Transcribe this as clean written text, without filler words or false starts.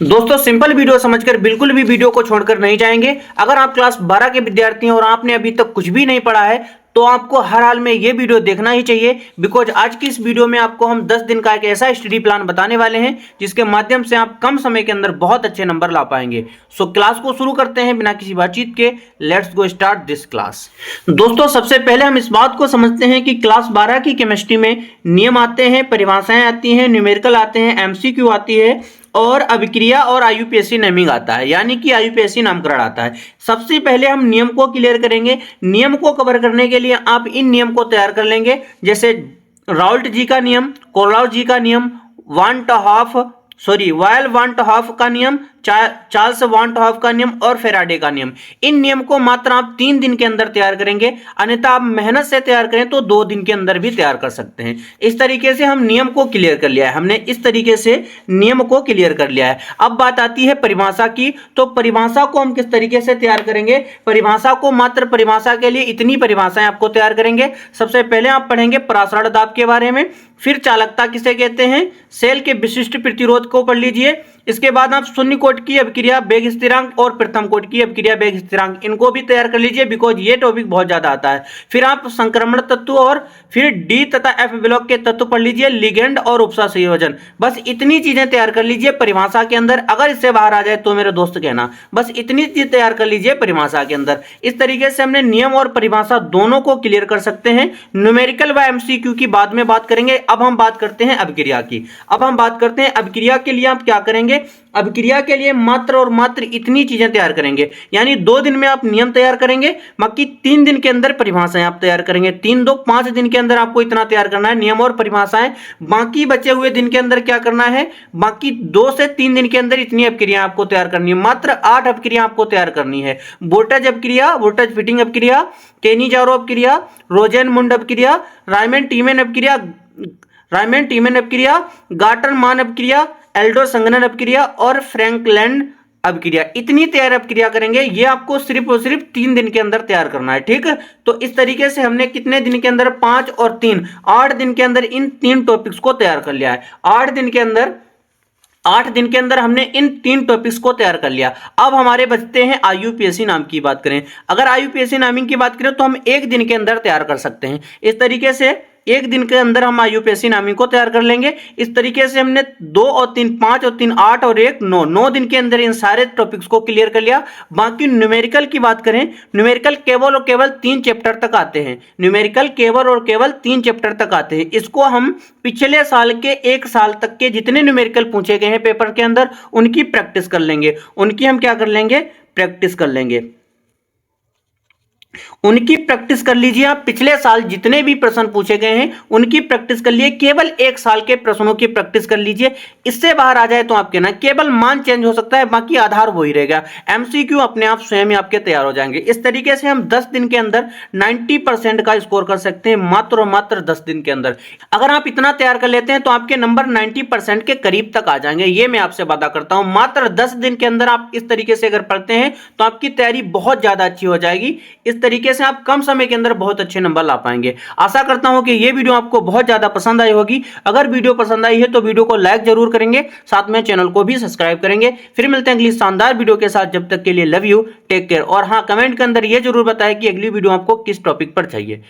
दोस्तों simple video समझकर बिल्कुल भी वीडियो को छोड़कर नहीं जाएंगे। अगर आप क्लास 12 के विद्यार्थी हैं और आपने अभी तक कुछ भी नहीं पढ़ा है तो आपको हर हाल में ये वीडियो देखना ही चाहिए। बिकॉज आज की इस वीडियो में आपको हम 10 दिन का एक ऐसा स्टडी प्लान बताने वाले हैं जिसके माध्यम से आप कम समय के अंदर बहुत अच्छे नंबर ला पाएंगे। सो क्लास को शुरू करते हैं बिना किसी बातचीत के। Let's go start this class. दोस्तों सबसे पहले हम इस बात को समझते हैं कि क्लास 12 की केमिस्ट्री में नियम आते हैं, परिभाषाएं आती हैं, न्यूमेरिकल आते हैं, एमसीक्यू आती है और अभिक्रिया और आईयूपीएसी नेमिंग आता है, यानी कि आईयूपीएसी नामकरण आता है। सबसे पहले हम नियम को क्लियर करेंगे। नियम को कवर करने के लिए आप इन नियम को तैयार कर लेंगे, जैसे राउल्ट जी का नियम, कोरलॉव जी का नियम, वायल वान टू हाफ का नियम, चार्ल्स वान टू हाफ का नियम और फेराडे का नियम। इन नियम को मात्र आप 3 दिन के अंदर तैयार करेंगे, अन्यथा आप मेहनत से तैयार करें तो 2 दिन के अंदर भी तैयार कर सकते हैं। इस तरीके से हम नियम को क्लियर कर लिया है, हमने इस तरीके से नियम को क्लियर कर लिया है। अब बात आती है परिभाषा की। तो परिभाषा को हम किस तरीके से तैयार करेंगे? परिभाषा को मात्र परिभाषा के लिए इतनी परिभाषाएं आपको तैयार करेंगे। सबसे पहले आप पढ़ेंगे परासरण दाब के बारे में, फिर चालकता किसे कहते हैं, सेल के विशिष्ट प्रतिरोध को पढ़ लीजिए। इसके बाद आप शून्य कोट की अभिक्रिया वेग स्थिरांक और प्रथम कोट की अभिक्रिया वेग स्थिरांक, इनको भी तैयार कर लीजिए बिकॉज ये टॉपिक बहुत ज्यादा आता है। फिर आप संक्रमण तत्व और फिर डी तथा एफ ब्लॉक के तत्व पढ़ लीजिए, लिगेंड और उपसा संयोजन। बस इतनी चीजें तैयार कर लीजिए परिभाषा के अंदर। अगर इससे बाहर आ जाए तो मेरे दोस्त कहना, बस इतनी चीज तैयार कर लीजिए परिभाषा के अंदर। इस तरीके से हमने नियम और परिभाषा दोनों को क्लियर कर सकते हैं। न्यूमेरिकल व एमसीक्यू की बाद में बात करेंगे। अब हम बात करते हैं अभिक्रिया की। अब हम बात करते हैं अभिक्रिया के लिए आप क्या करेंगे। अभिक्रिया के लिए मात्र और मात्र इतनी चीजें तैयार करेंगे, यानी 2 दिन में आप नियम तैयार करेंगे, बाकी 3 दिन के अंदर परिभाषाएं आप तैयार करेंगे। 3 2 5 दिन के अंदर आपको इतना तैयार करना है, नियम और परिभाषाएं। बाकी बचे हुए दिन के अंदर क्या करना है, बाकी 2 से 3 दिन के अंदर इतनी अभिक्रिया आपको तैयार करनी है। मात्र 8 अभिक्रिया आपको तैयार करनी है। वोल्टेज अभिक्रिया, वोल्टेज फिटिंग अभिक्रिया, केनी-जारो अभिक्रिया, रोजेन-मुंड अभिक्रिया, रायमैन-टीमन अभिक्रिया, गार्टर-मान अभिक्रिया, एल्डो संगनन अभिक्रिया और फ्रैंकलैंड अभिक्रिया। इतनी तैयार अभिक्रिया करेंगे, ये आपको सिर्फ और सिर्फ 3 दिन के अंदर तैयार करना है। ठीक है, तो इस तरीके से हमने कितने दिन के अंदर, 5 और 3, 8 दिन के अंदर इन 3 टॉपिक्स को तैयार कर लिया है। 8 दिन के अंदर हमने इन 3 टॉपिक्स को तैयार कर लिया। अब हमारे बचते हैं आईयूपीएसी नाम की बात करें। अगर आईयूपीएसी नामिंग की बात करें तो हम 1 दिन के अंदर तैयार कर सकते हैं। इस तरीके से 1 दिन के अंदर हम आईयूपीएसी नामिंग को तैयार कर लेंगे। इस तरीके से हमने 2 और 3 5 और 3 8 और 1 9 दिन के अंदर इन सारे टॉपिक्स को क्लियर कर लिया। बाकी न्यूमेरिकल की बात करें, न्यूमेरिकल केवल और केवल 3 चैप्टर तक आते हैं। न्यूमेरिकल केवल और केवल 3 चैप्टर तक आते हैं। इसको हम पिछले साल के 1 साल तक के जितने न्यूमेरिकल पूछे गए हैं पेपर के अंदर उनकी प्रैक्टिस कर लेंगे। उनकी हम क्या कर लेंगे, प्रैक्टिस कर लेंगे। उनकी प्रैक्टिस कर लीजिए आप। पिछले साल जितने भी प्रश्न पूछे गए हैं उनकी प्रैक्टिस कर लिए। केवल 1 साल के प्रश्नों की प्रैक्टिस कर लीजिए। इससे बाहर आ जाए तो आप कहना, केवल मान चेंज हो सकता है, बाकी आधार वही रहेगा। एमसीक्यू अपने आप स्वयं ही आपके तैयार हो जाएंगे। इस तरीके से हम 10 दिन के अंदर 90% का स्कोर कर सकते हैं, मात्र और मात्र 10 दिन के अंदर। अगर आप इतना तैयार कर लेते हैं तो आपके नंबर 90% के करीब तक आ जाएंगे, ये मैं आपसे वादा करता हूं। मात्र 10 दिन के अंदर आप इस तरीके से अगर पढ़ते हैं तो आपकी तैयारी बहुत ज्यादा अच्छी हो जाएगी। इस तरीके से आप कम समय के अंदर बहुत अच्छे नंबर ला पाएंगे। आशा करता हूं कि यह वीडियो आपको बहुत ज्यादा पसंद आई होगी। अगर वीडियो पसंद आई है तो वीडियो को लाइक जरूर करेंगे, साथ में चैनल को भी सब्सक्राइब करेंगे। फिर मिलते हैं अगली शानदार वीडियो के साथ। जब तक के लिए लव यू, टेक केयर। और हां, कमेंट के अंदर यह जरूर बताएं कि अगली वीडियो आपको किस टॉपिक पर चाहिए।